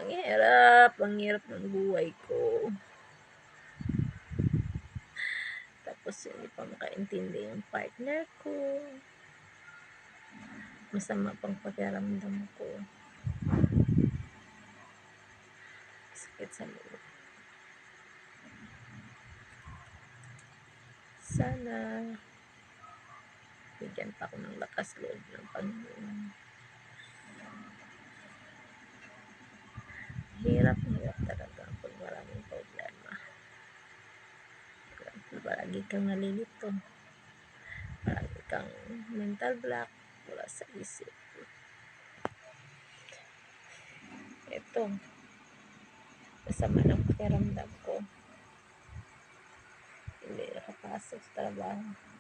Ang hirap ng buhay ko. Tapos hindi pa makaintindi yung partner ko. Masama pang pakiramdam ko. Sakit sa loob. Sana bigyan pa ako ng lakas loob ng Panginoon. Hirap talaga pag maraming problema. Palagi kang nalilito. Palagi kang mental block wala sa isip. Ito, masama ng pakiramdam ko. Hindi nakapasok sa trabaho.